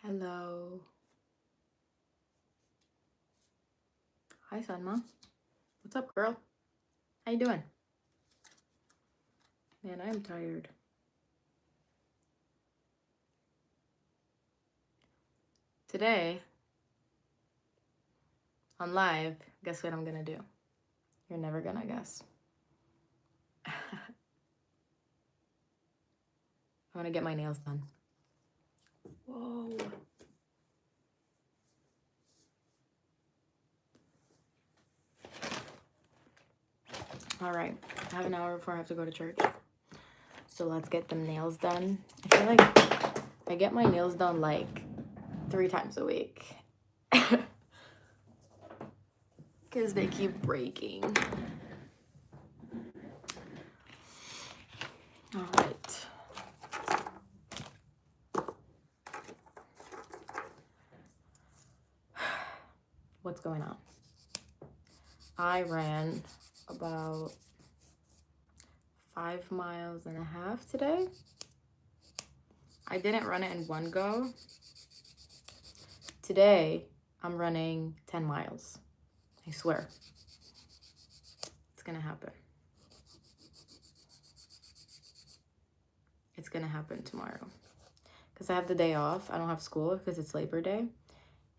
Hello. Hi, Sanma. What's up, girl? How you doing? Man, I am tired. Today, on live, guess what I'm gonna do? You're never gonna guess. I'm gonna get my nails done. Whoa. All right, I have an hour before I have to go to church. So let's get them nails done. I feel like I get my nails done like 3 times a week. Because they keep breaking. All right. What's going on? I ran about 5.5 miles today. I didn't run it in one go. Today, I'm running 10 miles. I swear. It's gonna happen. It's gonna happen tomorrow. Because I have the day off. I don't have school because it's Labor Day.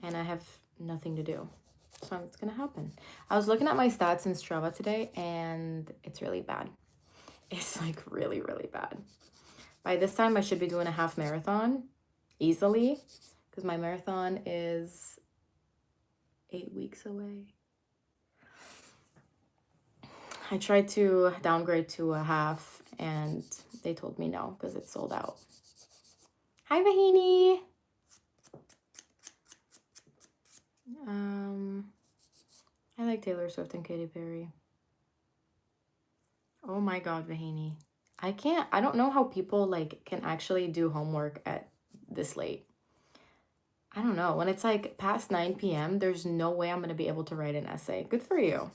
And I have nothing to do. So it's gonna happen. I was looking at my stats in Strava today and it's really bad. It's like really, really bad. By this time, I should be doing a half marathon easily because my marathon is 8 weeks away. I tried to downgrade to a half and they told me no because it's sold out. Hi, Vahini. I like Taylor Swift and Katy Perry. Oh my God, Vahini. I don't know how people like can actually do homework at this late. I don't know. When it's like past 9 p.m., there's no way I'm going to be able to write an essay. Good for you.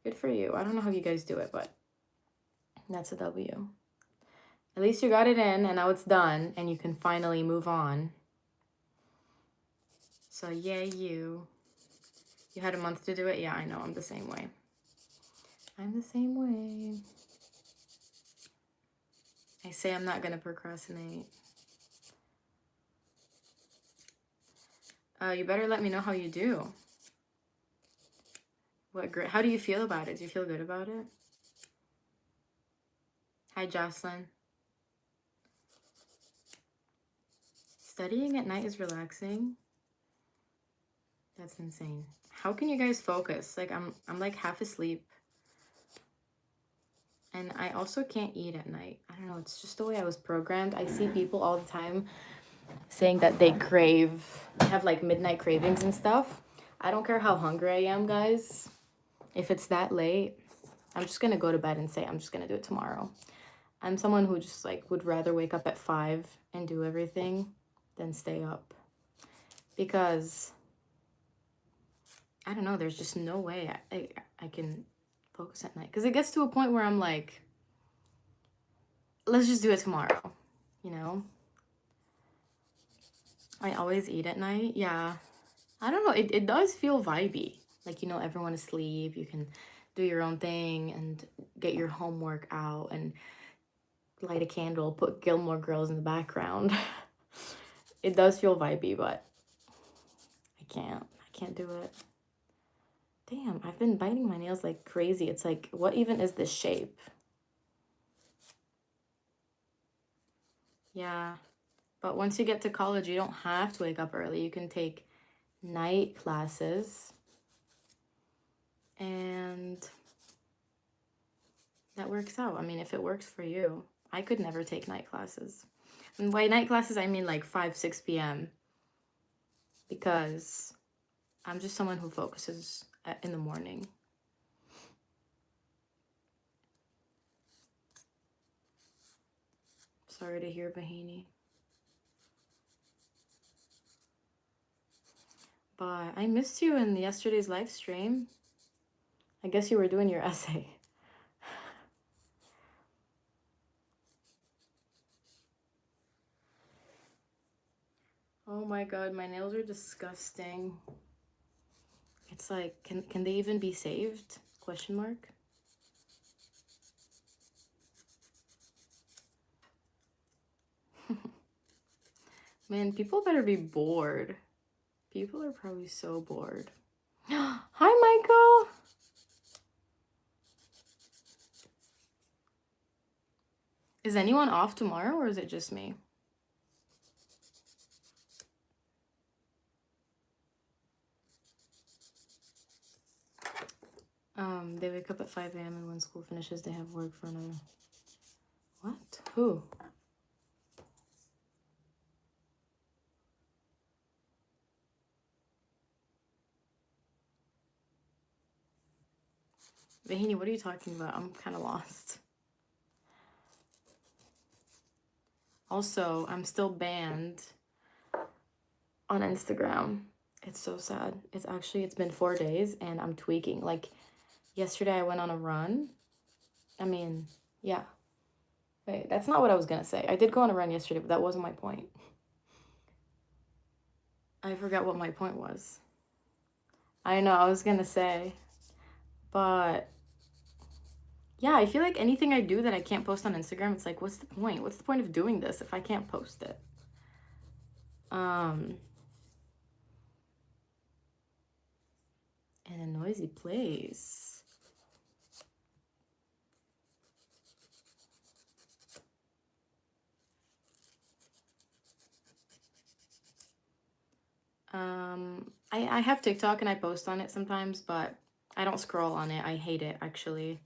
Good for you. I don't know how you guys do it, but that's a W. At least you got it in and now it's done and you can finally move on. So yay you. You had a month to do it? Yeah, I know. I'm the same way. I'm the same way. I say I'm not going to procrastinate. You better let me know how you do. How do you feel about it? Do you feel good about it? Hi, Jocelyn. Studying at night is relaxing. That's insane. How can you guys focus? Like I'm like half asleep. And I also can't eat at night. I don't know, it's just the way I was programmed. I see people all the time saying that they have like midnight cravings and stuff. I don't care how hungry I am, guys. If it's that late, I'm just gonna go to bed and say I'm just gonna do it tomorrow. I'm someone who just like would rather wake up at 5 and do everything than stay up. Because I don't know, there's just no way I can focus at night. Because it gets to a point where I'm like, let's just do it tomorrow, you know? I always eat at night. Yeah. I don't know. It does feel vibey. Like, you know, everyone is asleep. You can do your own thing and get your homework out and light a candle, put Gilmore Girls in the background. It does feel vibey, but I can't do it. Damn, I've been biting my nails like crazy. It's like, what even is this shape? Yeah. But once you get to college, you don't have to wake up early. You can take night classes. And that works out. I mean, if it works for you. I could never take night classes. And by night classes, I mean like 5, 6 p.m. Because I'm just someone who focuses in the morning. Sorry to hear, Vahini. But I missed you in yesterday's live stream. I guess you were doing your essay. Oh my god, my nails are disgusting. It's like, can they even be saved? Question mark. Man, people better be bored. People are probably so bored. Hi, Michael. Is anyone off tomorrow or is it just me? They wake up at 5 a.m. and when school finishes, they have work for another. What? Who? Vahini, what are you talking about? I'm kind of lost. Also, I'm still banned on Instagram. It's so sad. It's been 4 days and I'm tweaking. Like yesterday I went on a run. I mean, yeah. Wait, that's not what I was gonna say. I did go on a run yesterday, but that wasn't my point. I forgot what my point was. I know, I was gonna say. But yeah, I feel like anything I do that I can't post on Instagram, it's like, what's the point? What's the point of doing this if I can't post it? In a noisy place. I have TikTok and I post on it sometimes, but I don't scroll on it. I hate it, actually.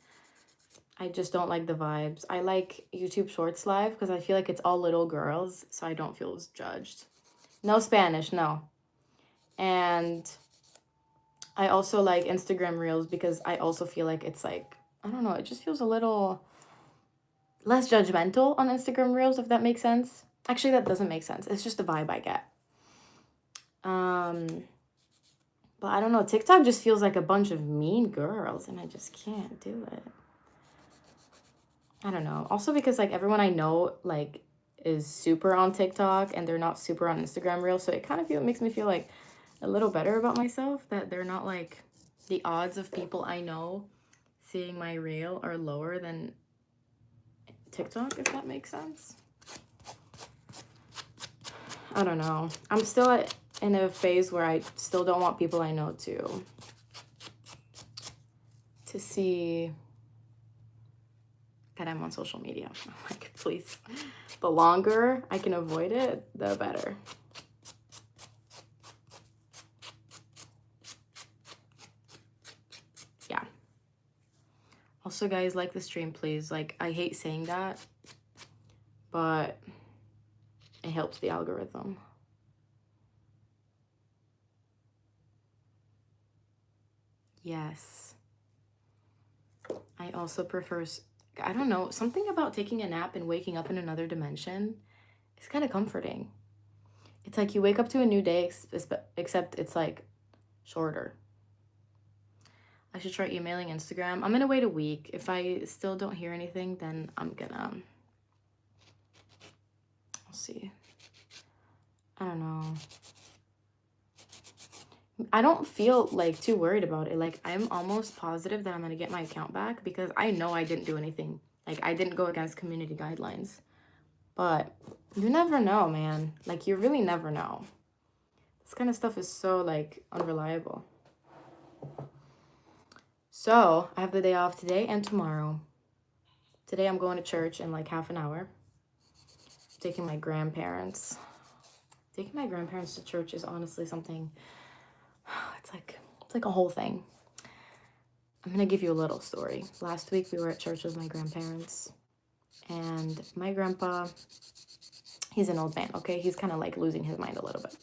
I just don't like the vibes. I like YouTube Shorts Live because I feel like it's all little girls, so I don't feel as judged. No Spanish, no. And I also like Instagram Reels because I also feel like it's like, I don't know, it just feels a little less judgmental on Instagram Reels, if that makes sense. Actually, that doesn't make sense. It's just the vibe I get. But I don't know, TikTok just feels like a bunch of mean girls and I just can't do it. I don't know. Also because like everyone I know like is super on TikTok and they're not super on Instagram Reels, so it kind of makes me feel like a little better about myself that they're not like the odds of people I know seeing my reel are lower than TikTok, if that makes sense. I don't know. I'm still in a phase where I still don't want people I know to see that I'm on social media. Like, please. The longer I can avoid it, the better. Yeah. Also, guys, like the stream, please. Like, I hate saying that, but it helps the algorithm. Yes. I also prefer, I don't know, something about taking a nap and waking up in another dimension is kind of comforting. It's like you wake up to a new day, except it's like shorter. I should try emailing Instagram. I'm gonna wait a week. If I still don't hear anything, then I'm gonna, I'll see. I don't know. I don't feel like too worried about it. Like I'm almost positive that I'm gonna get my account back because I know I didn't do anything. Like I didn't go against community guidelines. But you never know, man. Like you really never know. This kind of stuff is so like unreliable. So I have the day off today and tomorrow. Today I'm going to church in like half an hour. Taking my grandparents. Taking my grandparents to church is honestly something, it's like a whole thing. I'm gonna give you a little story. Last week we were at church with my grandparents and my grandpa, he's an old man, okay? He's kind of like losing his mind a little bit.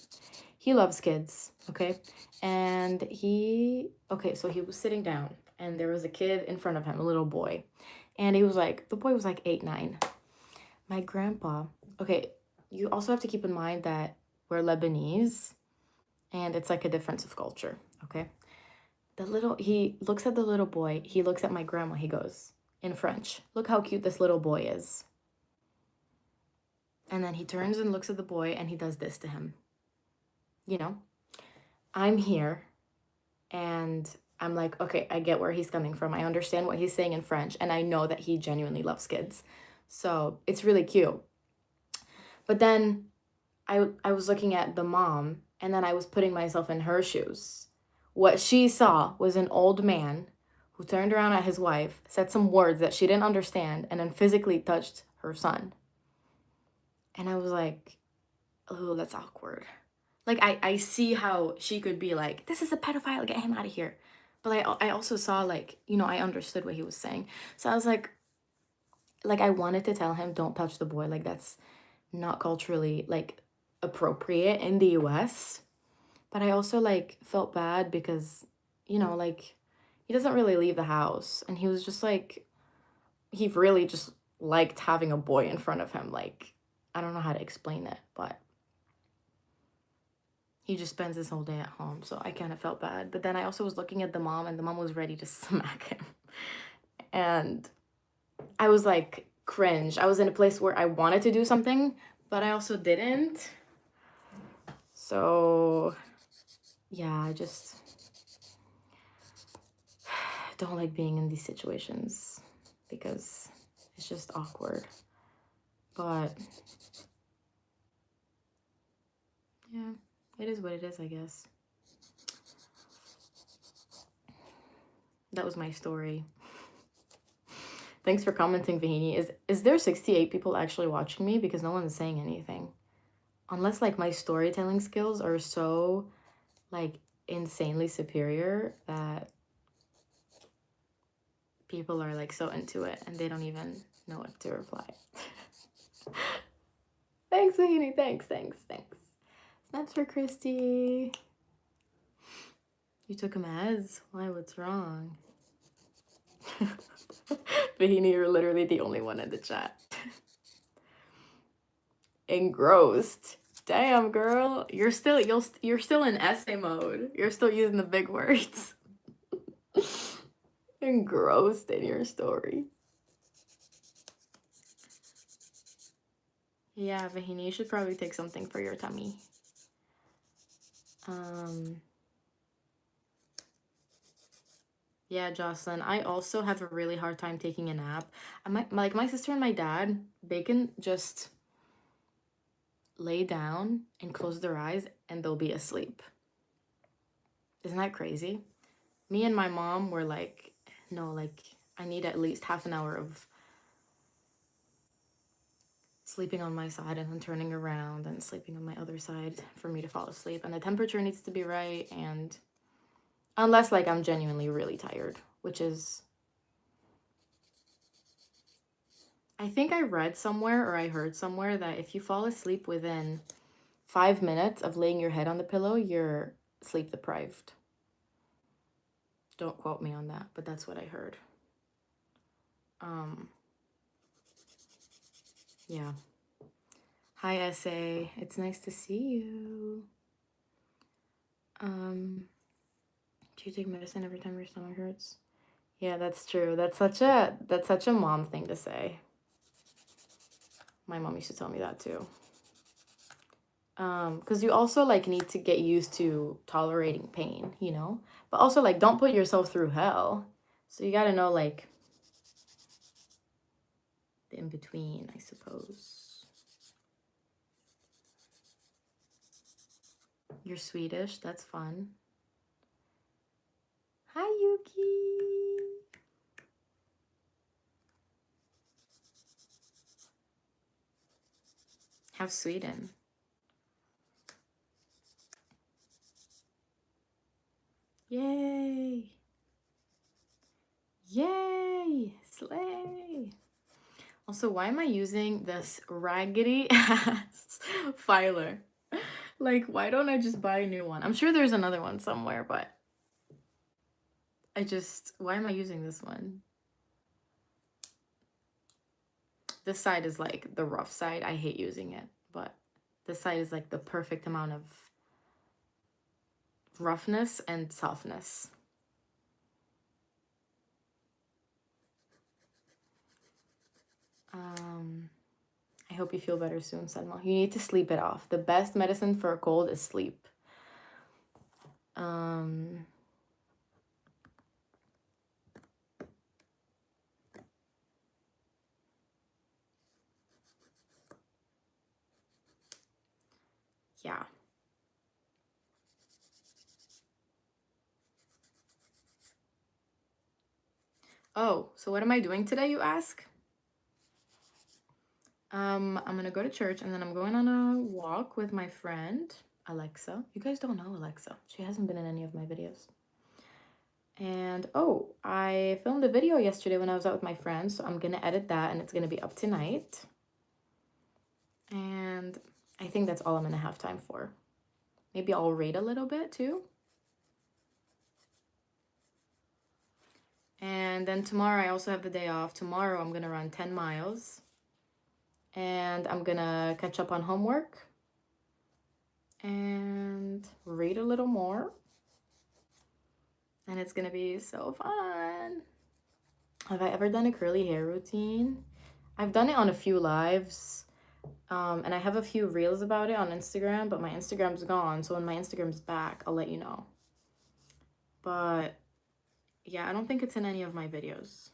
He loves kids, okay? And so he was sitting down and there was a kid in front of him, a little boy. And the boy was like 8, 9. My grandpa, okay, you also have to keep in mind that we're Lebanese and it's like a difference of culture, okay? He looks at the little boy, he looks at my grandma, he goes, in French, "Look how cute this little boy is." And then he turns and looks at the boy and he does this to him. you know, I'm here and I'm like, okay, I get where he's coming from. I understand what he's saying in French, and I know that he genuinely loves kids. So it's really cute. But then I was looking at the mom, and then I was putting myself in her shoes. What she saw was an old man who turned around at his wife, said some words that she didn't understand, and then physically touched her son. And I was like, oh, that's awkward. Like, I see how she could be like, this is a pedophile, get him out of here. But I also saw, like, I understood what he was saying. So I was like, I wanted to tell him, don't touch the boy. Like, that's not culturally, like, appropriate in the US. But I also, like, felt bad because, like, he doesn't really leave the house. And he was just like, he really just liked having a boy in front of him. Like, I don't know how to explain it, but he just spends his whole day at home. So I kind of felt bad. But then I also was looking at the mom, and the mom was ready to smack him. And I was like, cringe. I was in a place where I wanted to do something, but I also didn't. So yeah, I just don't like being in these situations because it's just awkward. But yeah, it is what it is, I guess. That was my story. Thanks for commenting, Vahini. Is there 68 people actually watching me? Because no one's saying anything. Unless, like, my storytelling skills are so, like, insanely superior that people are, like, so into it and they don't even know what to reply. Thanks, Vahini. Thanks. Snaps for Christy. You took a meds? Why? What's wrong? Vahini, you're literally the only one in the chat. Engrossed. Damn, girl. You're still in essay mode. You're still using the big words. Engrossed in your story. Yeah, Vahini, you should probably take something for your tummy. Yeah, Jocelyn, I also have a really hard time taking a nap. My sister and my dad, they can just lay down and close their eyes and they'll be asleep. Isn't that crazy? Me and my mom were like, no, like, I need at least half an hour of sleeping on my side and then turning around and sleeping on my other side for me to fall asleep. And the temperature needs to be right, and unless, like, I'm genuinely really tired, which is, I think I read somewhere or I heard somewhere that if you fall asleep within 5 minutes of laying your head on the pillow, you're sleep deprived. Don't quote me on that, but that's what I heard. Yeah. Hi, SA. It's nice to see you. Do you take medicine every time your stomach hurts? Yeah, that's true. That's such a mom thing to say. My mom used to tell me that too. Because you also, like, need to get used to tolerating pain, But also, like, don't put yourself through hell. So you gotta know, like, the in-between, I suppose. You're Swedish. That's fun. Hi, Yuki. How's Sweden? Yay! Yay! Slay! Also, why am I using this raggedy ass filer? Like, why don't I just buy a new one? I'm sure there's another one somewhere, but why am I using this one? This side is like the rough side. I hate using it, but this side is like the perfect amount of roughness and softness. I hope you feel better soon, Selma. You need to sleep it off. The best medicine for a cold is sleep. Um, yeah. Oh, so what am I doing today, you ask? I'm gonna go to church and then I'm going on a walk with my friend, Alexa. You guys don't know Alexa. She hasn't been in any of my videos. And oh, I filmed a video yesterday when I was out with my friends, so I'm gonna edit that and it's gonna be up tonight. And I think that's all I'm gonna have time for. Maybe I'll read a little bit too. And then tomorrow I also have the day off. Tomorrow I'm gonna run 10 miles. And I'm gonna catch up on homework. And read a little more. And it's gonna be so fun. Have I ever done a curly hair routine? I've done it on a few lives. And I have a few reels about it on Instagram, but my Instagram's gone. So when my Instagram's back, I'll let you know. But yeah, I don't think it's in any of my videos.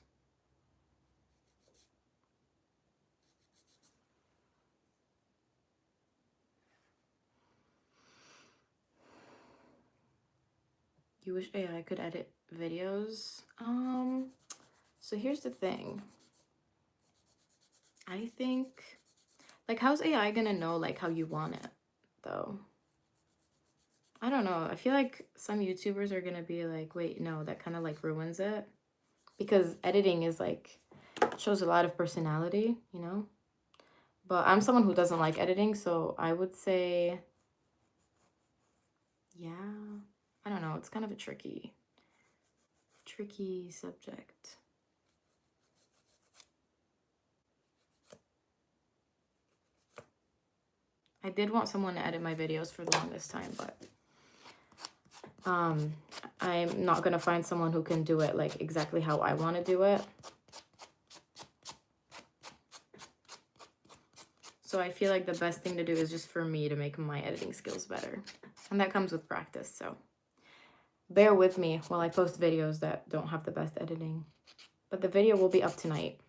You wish AI could edit videos? So here's the thing. I think, like, how's AI gonna know, like, how you want it, though? I don't know. I feel like some YouTubers are gonna be like, wait, no, that kind of, like, ruins it. Because editing is, like, shows a lot of personality, you know? But I'm someone who doesn't like editing, so I would say, yeah, I don't know. It's kind of a tricky subject. I did want someone to edit my videos for the longest time, but I'm not gonna find someone who can do it like exactly how I want to do it. So I feel like the best thing to do is just for me to make my editing skills better. And that comes with practice, so bear with me while I post videos that don't have the best editing. But the video will be up tonight,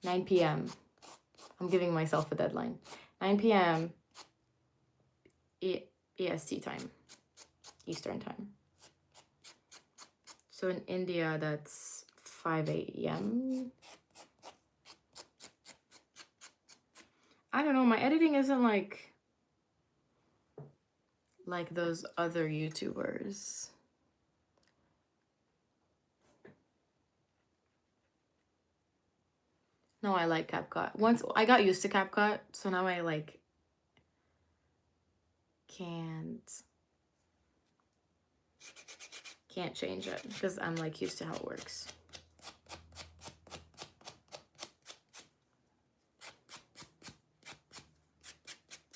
9 p.m. I'm giving myself a deadline. 9 p.m. EST time, Eastern time. So in India, that's 5 a.m. I don't know, my editing isn't like those other YouTubers. No, I like CapCut. Once I got used to CapCut, so now I like can't change it because I'm like used to how it works.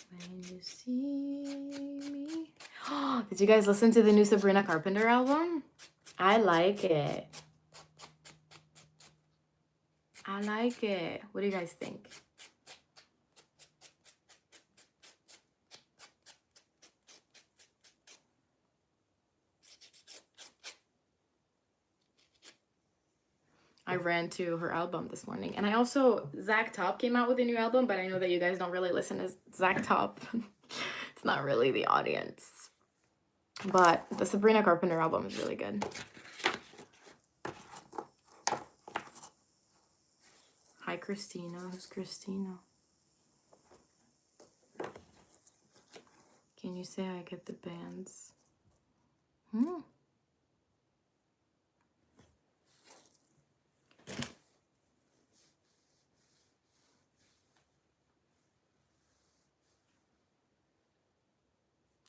When you see me. Did you guys listen to the new Sabrina Carpenter album? I like it. I like it. What do you guys think? I ran to her album this morning. And I also, Zach Top came out with a new album, but I know that you guys don't really listen to Zach Top. It's not really the audience. But the Sabrina Carpenter album is really good. Hi, Christina. Who's Christina? Can you say I get the bands?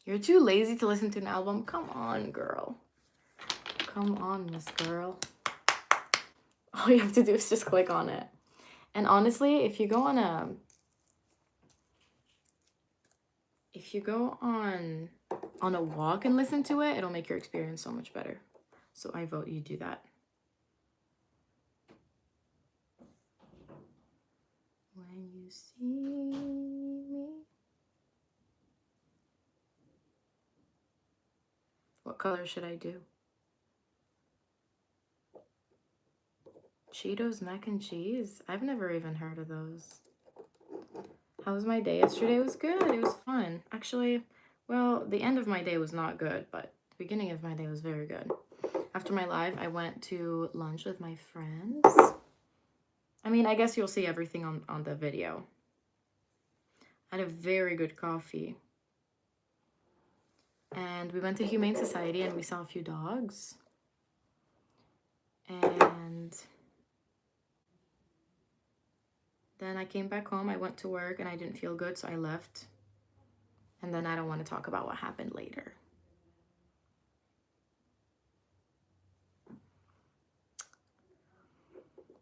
You're too lazy to listen to an album? Come on, girl. Come on, Miss Girl. All you have to do is just click on it. And honestly, if you go on a walk and listen to it, it'll make your experience so much better. So I vote you do that. When you see me. color should I do? Cheetos mac and cheese? I've never even heard of those. How was my day yesterday? It was good. It was fun. Actually, well, the end of my day was not good, but the beginning of my day was very good. After my live, I went to lunch with my friends. I mean, I guess you'll see everything on the video. I had a very good coffee. And we went to Humane Society and we saw a few dogs. And then I came back home. I went to work and I didn't feel good, so I left. And then I don't want to talk about what happened later.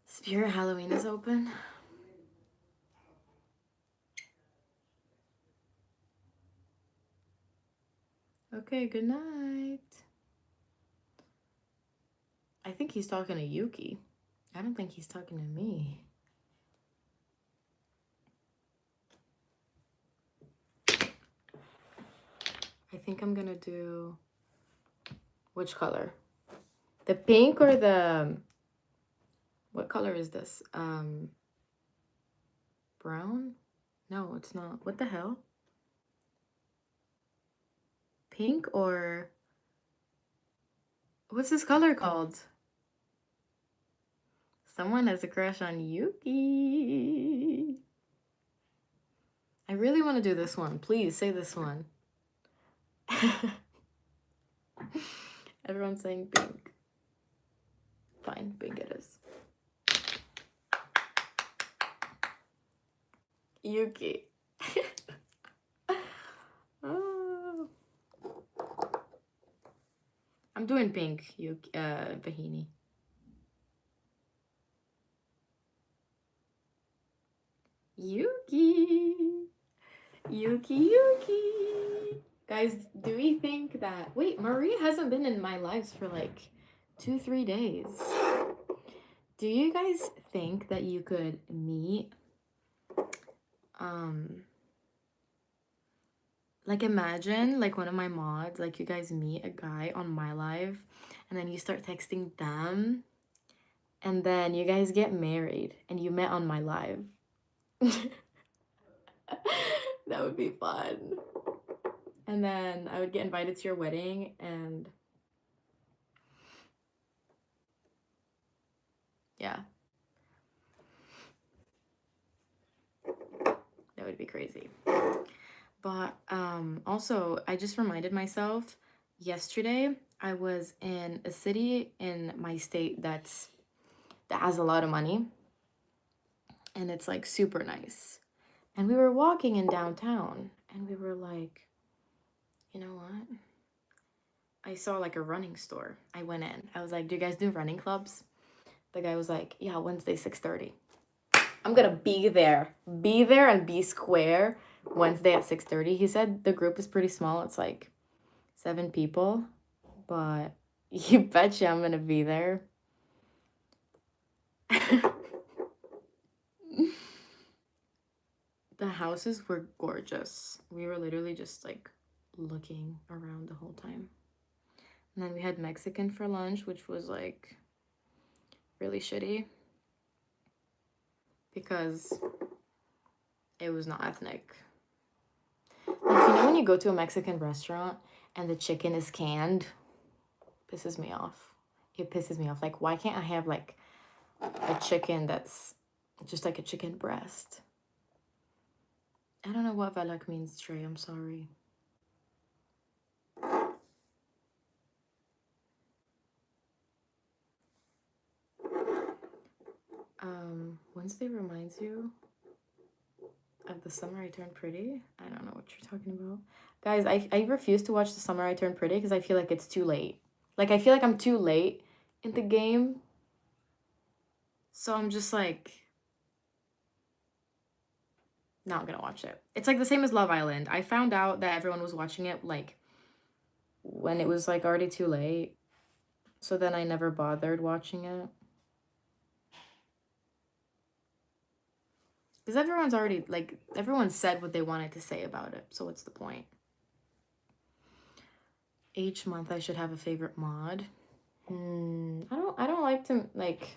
Spirit Halloween is open. Okay, good night. I think he's talking to Yuki. I don't think he's talking to me. I think I'm gonna do... Which color? The pink or the... What color is this? Brown? No, it's not. What the hell? Pink or... What's this color called? Someone has a crush on Yuki. I really want to do this one. Please say this one. Everyone's saying pink. Fine, pink it is. Yuki. Oh. I'm doing pink, Yuki, Bahini. Yuki. Yuki. Guys, do we think that... Wait, Marie hasn't been in my lives for like 2-3 days. Do you guys think that you could meet... Like imagine like one of my mods, like you guys meet a guy on my live and then you start texting them and then you guys get married and you met on my live. That would be fun. And then I would get invited to your wedding and yeah. That would be crazy. But also, I just reminded myself, yesterday I was in a city in my state that has a lot of money. And it's like super nice. And we were walking in downtown and we were like, you know what? I saw like a running store. I went in. I was like, do you guys do running clubs? The guy was like, yeah, Wednesday, 6:30. I'm gonna be there and be square Wednesday at 6:30. He said the group is pretty small. It's like 7 people, but you betcha I'm gonna be there. The houses were gorgeous. We were literally just like looking around the whole time. And then we had Mexican for lunch, which was like really shitty because it was not ethnic. Like, you know when you go to a Mexican restaurant and the chicken is canned? Pisses me off. It pisses me off. Like, why can't I have like a chicken that's just like a chicken breast? I don't know what Valak means, Trey. I'm sorry. Wednesday reminds you of the summer I turned pretty? I don't know what you're talking about. Guys, I refuse to watch the summer I turned pretty because I feel like it's too late. Like, I feel like I'm too late in the game. So I'm just like... not gonna watch it. It's like the same as Love Island. I found out that everyone was watching it like when it was like already too late. So then I never bothered watching it. Because everyone's already, like, everyone said what they wanted to say about it. So what's the point? Each month I should have a favorite mod. I don't like to like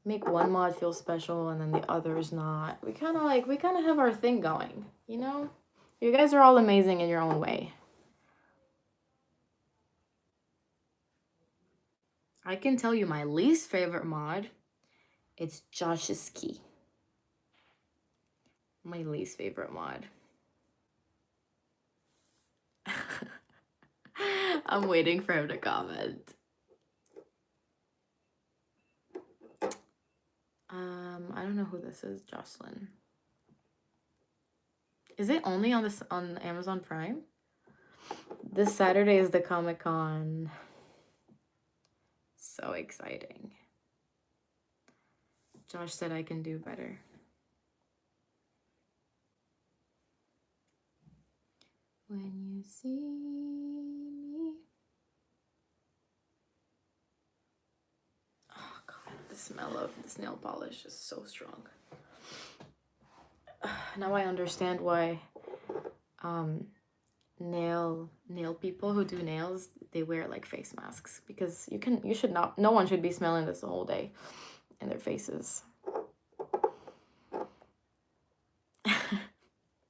make one mod feel special and then the others not. We kind of have our thing going, you know? You guys are all amazing in your own way. I can tell you my least favorite mod. It's Josh's Key. My least favorite mod. I'm waiting for him to comment. I don't know who this is, Jocelyn. Is it only on Amazon Prime? This Saturday is the Comic-Con. So exciting. Josh said I can do better. When you see me. Oh God, the smell of this nail polish is so strong. Now I understand why nail people who do nails, they wear like face masks, because no one should be smelling this the whole day in their faces.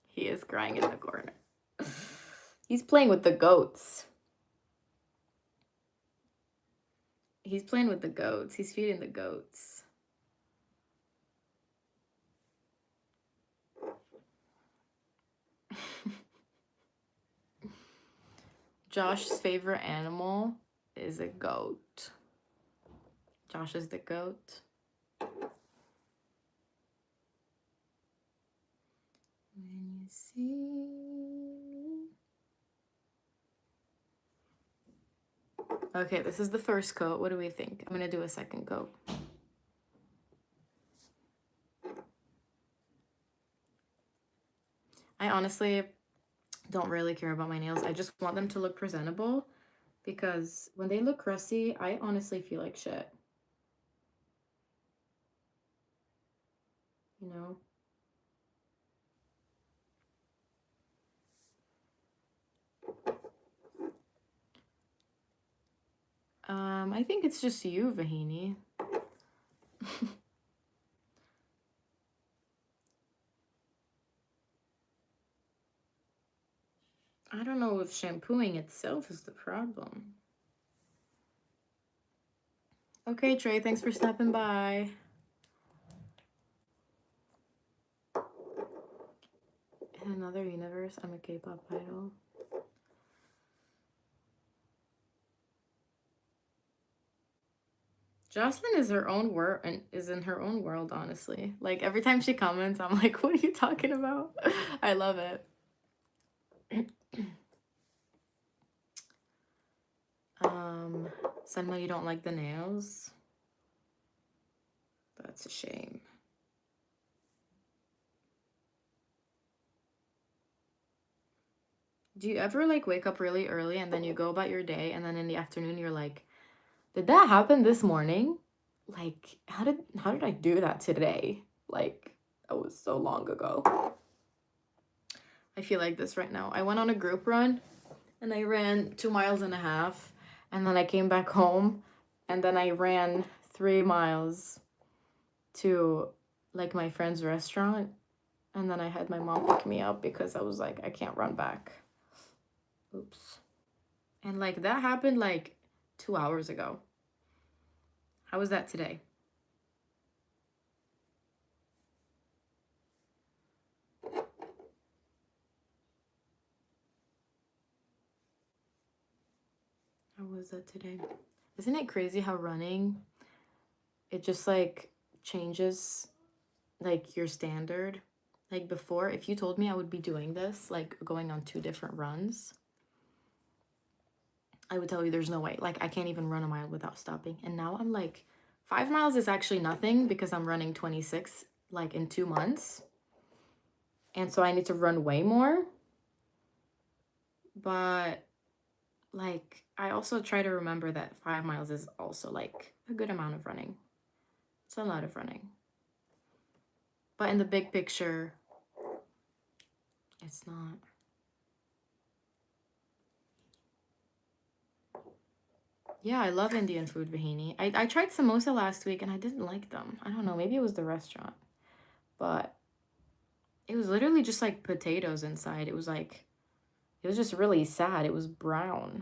He is crying in the corner. He's playing with the goats. He's playing with the goats. He's feeding the goats. Josh's favorite animal is a goat. Josh is the goat. When you see me. Okay, this is the first coat. What do we think? I'm gonna do a second coat. I honestly don't really care about my nails. I just want them to look presentable, because when they look crusty, I honestly feel like shit. You know? I think it's just you, Vahini. I don't know if shampooing itself is the problem. Okay, Trey, thanks for stopping by. In another universe, I'm a K-pop idol. Jocelyn is her own world and is in her own world, honestly. Like every time she comments, I'm like, what are you talking about? I love it. Selma, you don't like the nails? That's a shame. Do you ever like wake up really early and then you go about your day, and then in the afternoon you're like, did that happen this morning? Like, how did I do that today? Like, that was so long ago. I feel like this right now. I went on a group run and I ran 2.5 miles, and then I came back home and then I ran 3 miles to like my friend's restaurant, and then I had my mom pick me up because I was like, I can't run back. Oops. And like that happened like 2 hours ago. How was that today? How was that today? Isn't it crazy how running, it just like changes like your standard? Like before, if you told me I would be doing this, like going on 2 different runs, I would tell you there's no way. Like I can't even run a mile without stopping. And now I'm like, 5 miles is actually nothing because I'm running 26 like in 2 months. And so I need to run way more. But like I also try to remember that 5 miles is also like a good amount of running. It's a lot of running. But in the big picture, it's not. Yeah, I love Indian food, Vahini. I tried samosa last week and I didn't like them. I don't know, maybe it was the restaurant. But it was literally just like potatoes inside. It was just really sad. It was brown.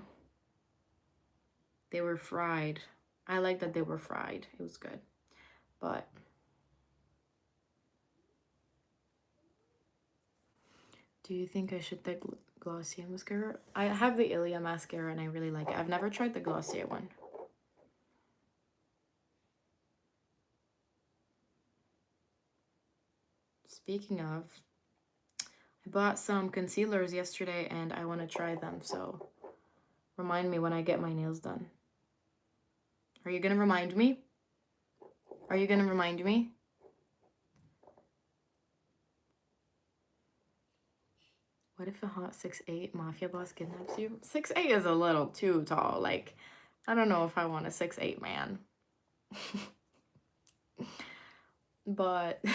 They were fried. I like that they were fried. It was good. But do you think I should take Glossier mascara? I have the Ilia mascara and I really like it. I've never tried the Glossier one. Speaking of, I bought some concealers yesterday and I want to try them, so remind me when I get my nails done. Are you gonna remind me? Are you gonna remind me? What if a hot 6'8" mafia boss kidnaps you? 6'8" is a little too tall. Like, I don't know if I want a 6'8" man. But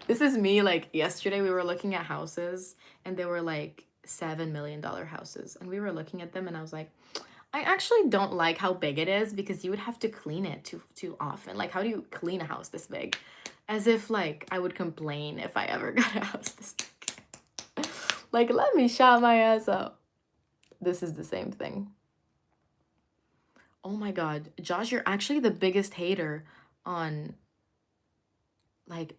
this is me, like, yesterday we were looking at houses and they were like $7 million houses. And we were looking at them and I was like, I actually don't like how big it is because you would have to clean it too often. Like, how do you clean a house this big? As if, like, I would complain if I ever got a house this big. Like, let me shut my ass up. This is the same thing. Oh my God. Josh, you're actually the biggest hater on, like,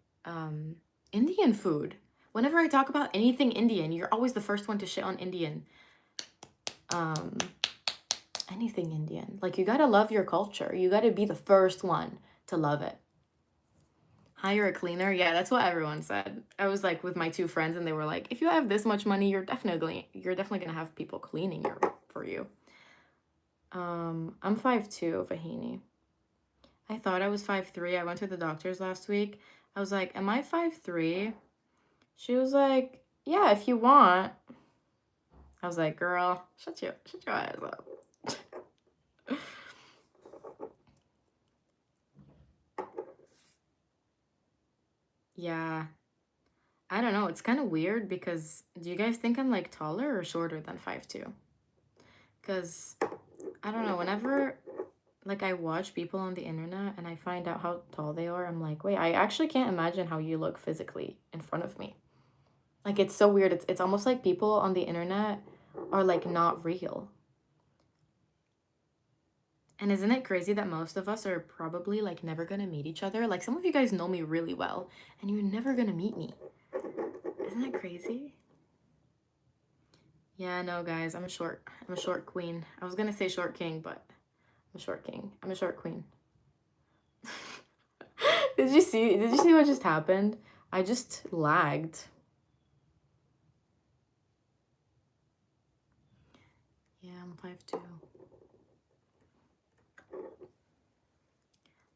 Indian food. Whenever I talk about anything Indian, you're always the first one to shit on Indian. Anything Indian. Like, you gotta love your culture. You gotta be the first one to love it. Hire a cleaner. Yeah, that's what everyone said. I was like with my two friends and they were like, if you have this much money, you're definitely gonna have people cleaning for you. I'm 5'2", Vahini. I thought I was 5'3". I went to the doctor's last week. I was like, am I 5'3"? She was like, yeah, if you want. I was like, girl, shut your ass up. Yeah. I don't know. It's kind of weird because do you guys think I'm like taller or shorter than 5'2"? Because I don't know. Whenever like I watch people on the internet and I find out how tall they are, I'm like, wait, I actually can't imagine how you look physically in front of me. Like it's so weird. It's almost like people on the internet are like not real. And isn't it crazy that most of us are probably like never gonna meet each other? Like some of you guys know me really well and you're never gonna meet me. Isn't that crazy? Yeah, no guys, I'm a short queen. I was gonna say short king, but I'm a short king. I'm a short queen. Did you see what just happened? I just lagged. Yeah, I'm 5'2".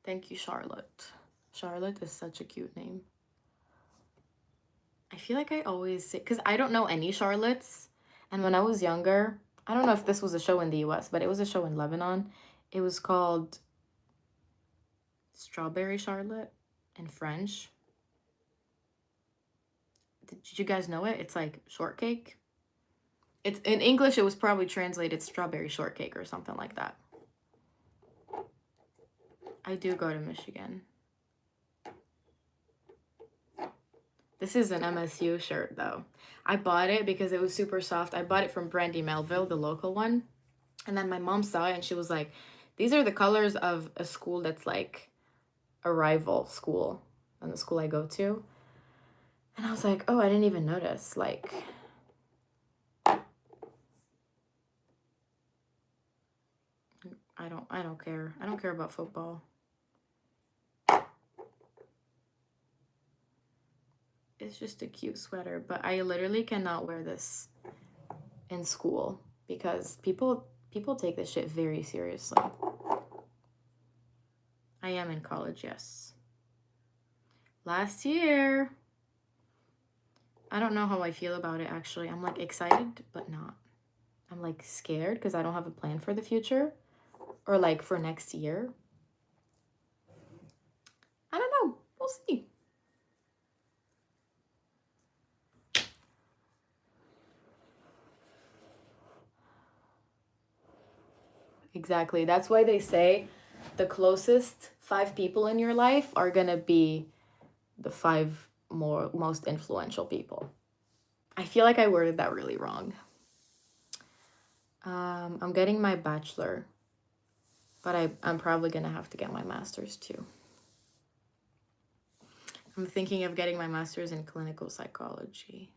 Thank you, Charlotte. Charlotte is such a cute name. I feel like I always say, because I don't know any Charlottes. And when I was younger, I don't know if this was a show in the US, but it was a show in Lebanon. It was called Strawberry Charlotte in French. Did you guys know it? It's like shortcake. It's in English, it was probably translated strawberry shortcake or something like that. I do go to Michigan. This is an MSU shirt though. I bought it because it was super soft. I bought it from Brandy Melville, the local one. And then my mom saw it and she was like, these are the colors of a school that's like a rival school and the school I go to. And I was like, oh, I didn't even notice. Like, I don't care. I don't care about football. It's just a cute sweater, but I literally cannot wear this in school because people take this shit very seriously. I am in college, yes. Last year. I don't know how I feel about it actually. I'm like excited, but not. I'm like scared because I don't have a plan for the future or like for next year. I don't know. We'll see. Exactly. That's why they say the closest 5 people in your life are gonna be the most influential people. I feel like I worded that really wrong. I'm getting my bachelor, but I'm probably gonna have to get my master's too. I'm thinking of getting my master's in clinical psychology.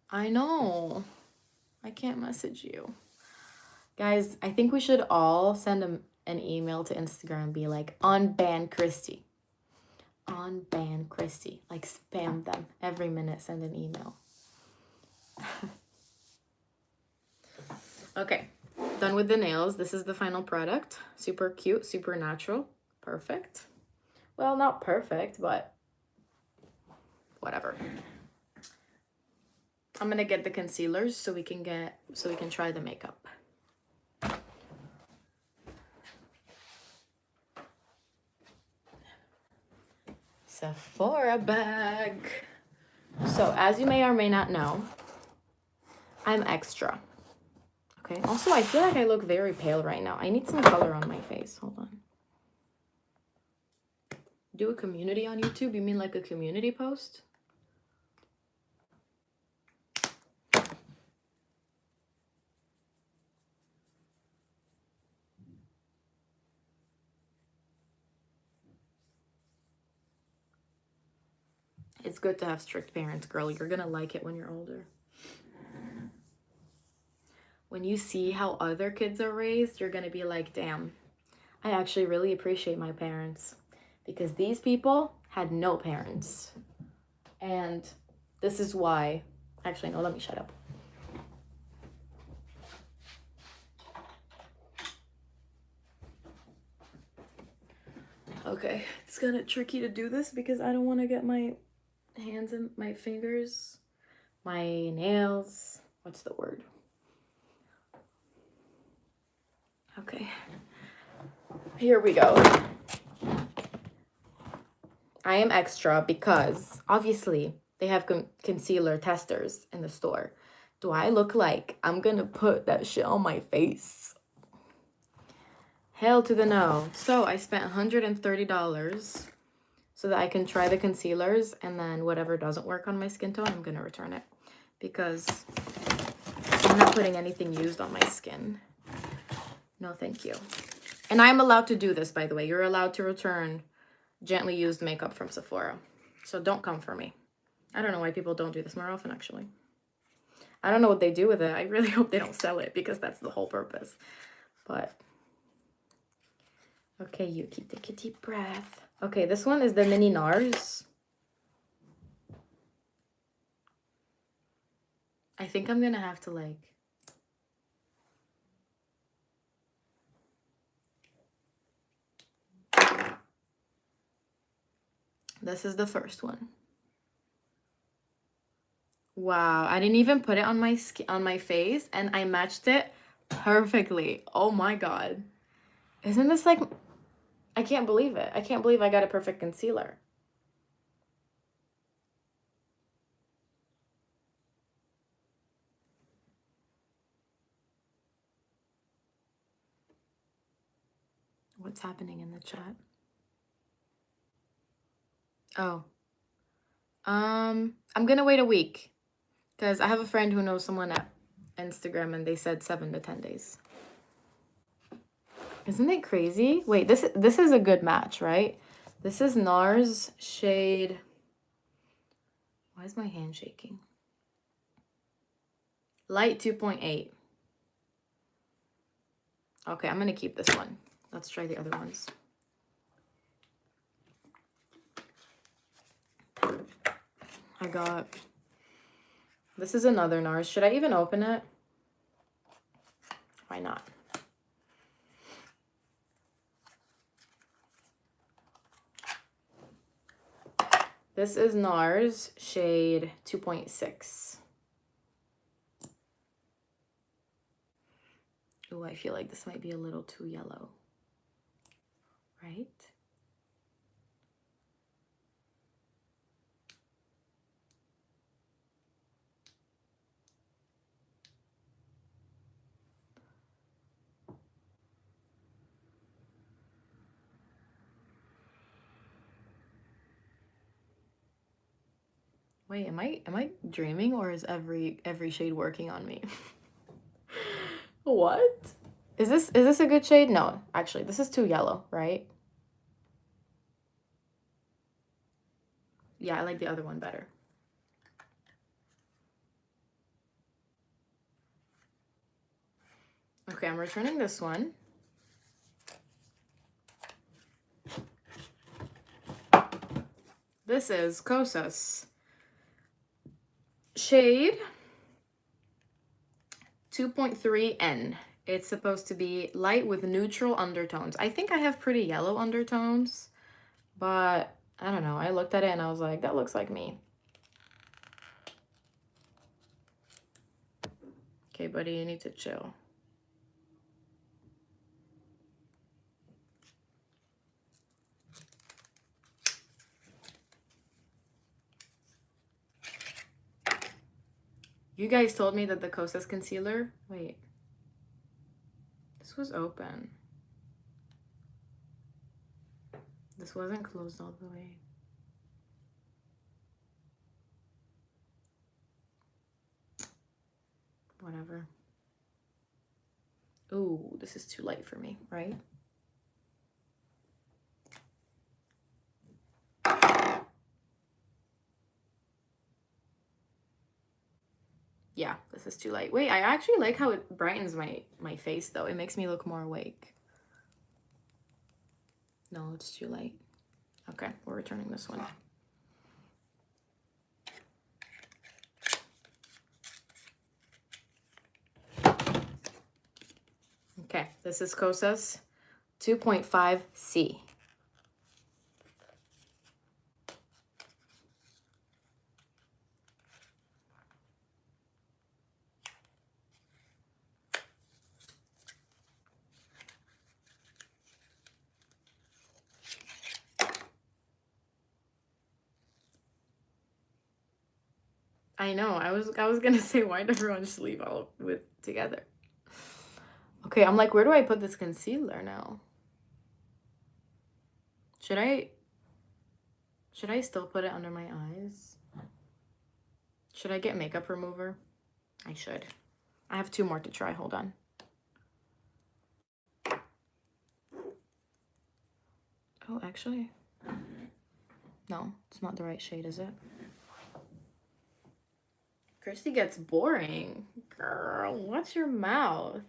I know. I can't message you. Guys, I think we should all send an email to Instagram and be like, unban Christy. Unban Christy. Like, spam them every minute, send an email. Okay, done with the nails. This is the final product. Super cute, super natural. Perfect. Well, not perfect, but whatever. I'm gonna get the concealers so we can try the makeup. Sephora bag. So as you may or may not know, I'm extra. Okay. Also, I feel like I look very pale right now. I need some color on my face. Hold on. Do a community on YouTube? You mean like a community post? It's good to have strict parents, girl. You're gonna like it when you're older. When you see how other kids are raised, you're gonna be like, damn, I actually really appreciate my parents, because these people had no parents. And this is why, actually, no, let me shut up. Okay, it's kind of tricky to do this because I don't want to get my hands and my fingers, my nails, what's the word? Okay, here we go. I am extra because obviously they have concealer testers in the store. Do I look like I'm gonna put that shit on my face? Hell to the no. So I spent $130 so that I can try the concealers, and then whatever doesn't work on my skin tone, I'm gonna return it because I'm not putting anything used on my skin. No, thank you. And I'm allowed to do this, by the way. You're allowed to return gently used makeup from Sephora. So don't come for me. I don't know why people don't do this more often, actually. I don't know what they do with it. I really hope they don't sell it because that's the whole purpose. But, okay, Yuki, take a deep breath. Okay, this one is the mini NARS. I think I'm gonna have to like... This is the first one. Wow, I didn't even put it on my face, and I matched it perfectly. Oh my god. Isn't this like... I can't believe it. I can't believe I got a perfect concealer. What's happening in the chat? Oh. I'm gonna wait a week because I have a friend who knows someone at Instagram and they said 7 to 10 days. Isn't it crazy? Wait, this is a good match, right? This is NARS shade... Why is my hand shaking? Light 2.8. Okay, I'm gonna keep this one. Let's try the other ones. I got... This is another NARS. Should I even open it? Why not? This is NARS shade 2.6. Oh, I feel like this might be a little too yellow. Right? Wait, am I dreaming, or is every shade working on me? What? Is this a good shade? No, actually, this is too yellow, right? Yeah, I like the other one better. Okay, I'm returning this one. This is Kosas shade 2.3N. It's supposed to be light with neutral undertones. I think I have pretty yellow undertones, but I don't know. I looked at it and I was like, that looks like me. Okay, buddy, you need to chill. You guys told me that the Kosas concealer, wait, this was open. This wasn't closed all the way. Whatever. Ooh, this is too light for me, right? Yeah, this is too light. Wait, I actually like how it brightens my face though. It makes me look more awake. No, it's too light. Okay, we're returning this one. Okay, this is Kosas 2.5C. I know, I was gonna say, why did everyone just leave all with together? Okay, I'm like, where do I put this concealer now? Should I still put it under my eyes? Should I get makeup remover? I should. I have 2 more to try, hold on. Oh, actually, no, it's not the right shade, is it? Christy gets boring. Girl, what's your mouth?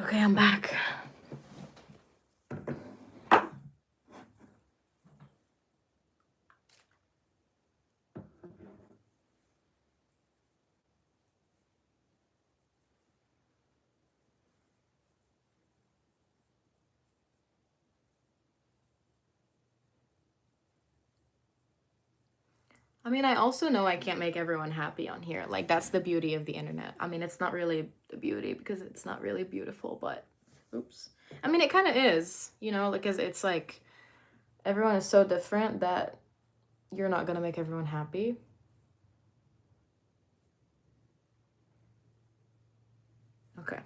Okay, I'm back. I mean, I also know I can't make everyone happy on here. Like, that's the beauty of the internet. I mean, it's not really the beauty because it's not really beautiful, but oops. I mean, it kind of is, you know, because it's like everyone is so different that you're not going to make everyone happy. Okay.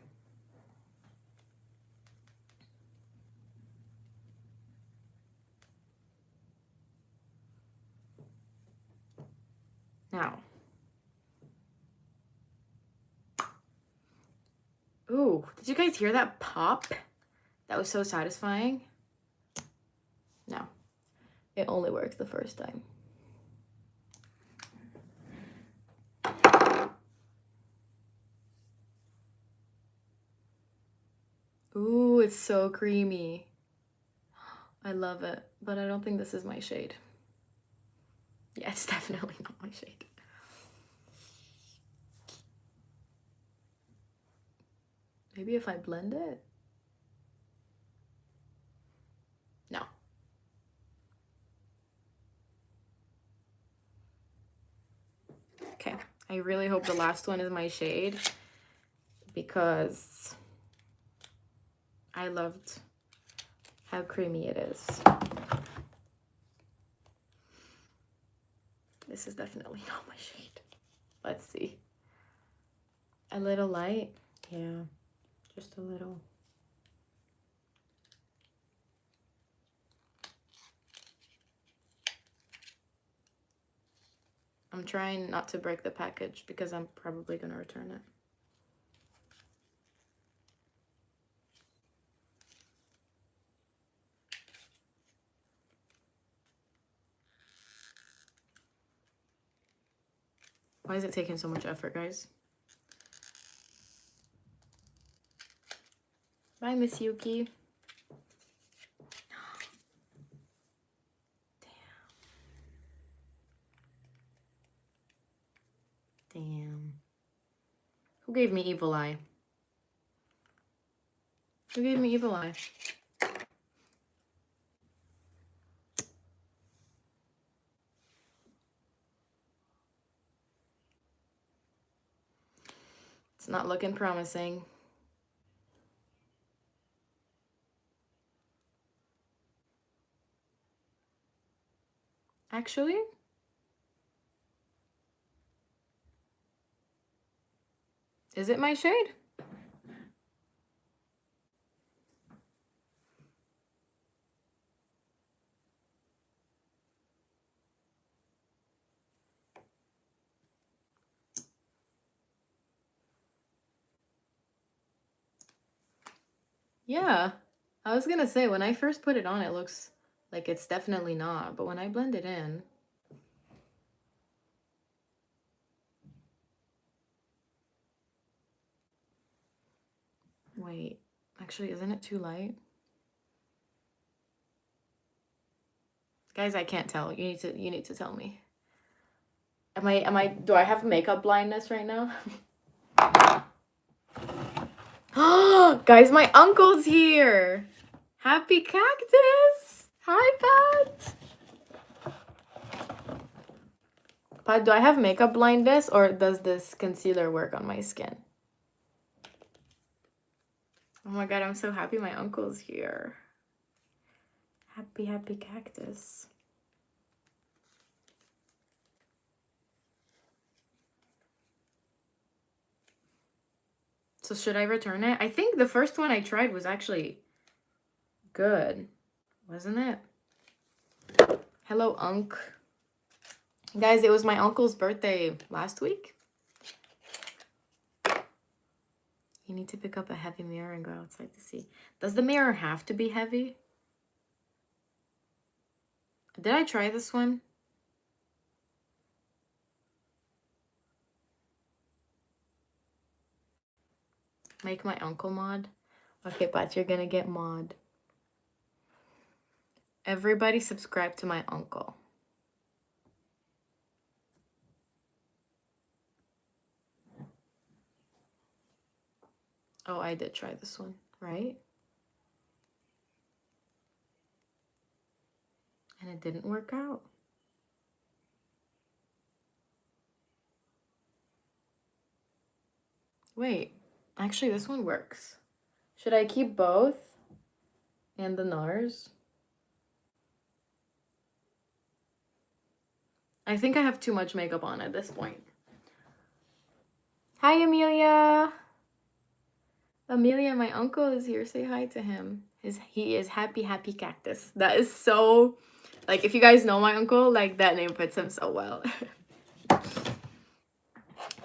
Now. Ooh, did you guys hear that pop? That was so satisfying. No, it only works the first time. Ooh, it's so creamy. I love it, but I don't think this is my shade. Yeah, it's definitely not my shade. Maybe if I blend it? No. Okay, I really hope the last one is my shade because I loved how creamy it is. This is definitely not my shade. Let's see. A little light? Yeah, just a little. I'm trying not to break the package because I'm probably going to return it. Why is it taking so much effort, guys? Bye, Miss Yuki. Damn. Who gave me evil eye? Who gave me evil eye? It's not looking promising. Actually, is it my shade? Yeah, I was gonna say, when I first put it on, it looks like it's definitely not, but when I blend it in, wait, actually, isn't it too light? Guys, I can't tell. You need to tell me. Do I have makeup blindness right now? Guys, my uncle's here. Happy cactus. Hi, Pat. Pat, do I have makeup blindness or does this concealer work on my skin? Oh my God, I'm so happy my uncle's here. Happy cactus. So should I return it? I think the first one I tried was actually good, wasn't it? Hello, Unc. Guys, it was my uncle's birthday last week. You need to pick up a heavy mirror and go outside to see. Does the mirror have to be heavy? Did I try this one? Make my uncle mod? Okay, but you're gonna get mod. Everybody subscribe to my uncle. Oh, I did try this one, right? And it didn't work out. Wait, actually this one works. Should I keep both and the NARS? I think I have too much makeup on at this point. Hi, Amelia. Amelia, my uncle is here. Say hi to him. He is happy cactus. That is so, like, if you guys know my uncle, like, that name fits him so well.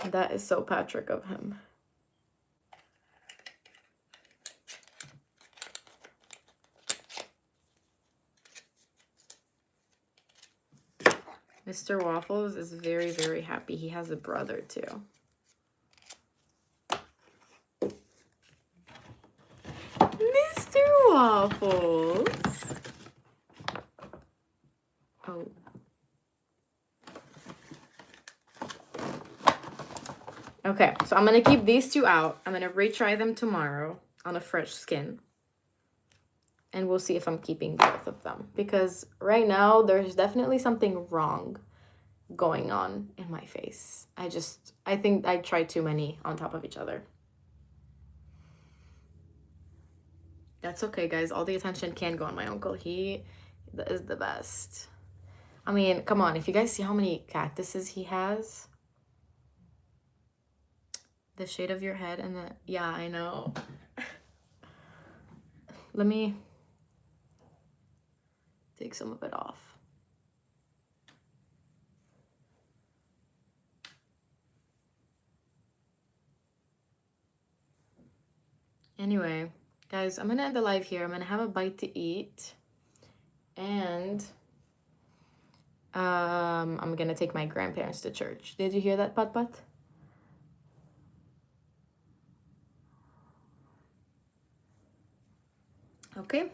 That is so Patrick of him. Mr. Waffles is very, very happy. He has a brother too. Mr. Waffles. Oh. Okay, so I'm going to keep these two out. I'm going to retry them tomorrow on a fresh skin. And we'll see if I'm keeping both of them. Because right now, there's definitely something wrong going on in my face. I think I tried too many on top of each other. That's okay, guys. All the attention can go on my uncle. He is the best. I mean, come on. If you guys see how many cactuses he has, the shade of your head and the, yeah, I know. Let me take some of it off. Anyway, guys, I'm gonna end the live here. I'm gonna have a bite to eat, and I'm gonna take my grandparents to church. Did you hear that, Pat? Okay.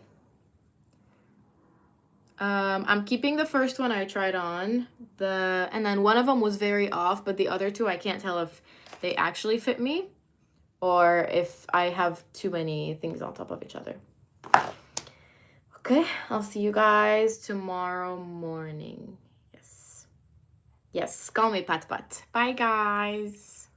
I'm keeping the first one I tried on, and then one of them was very off, but the other two I can't tell if they actually fit me or if I have too many things on top of each other. Okay, I'll see you guys tomorrow morning. Yes, call me Pat. Bye, guys.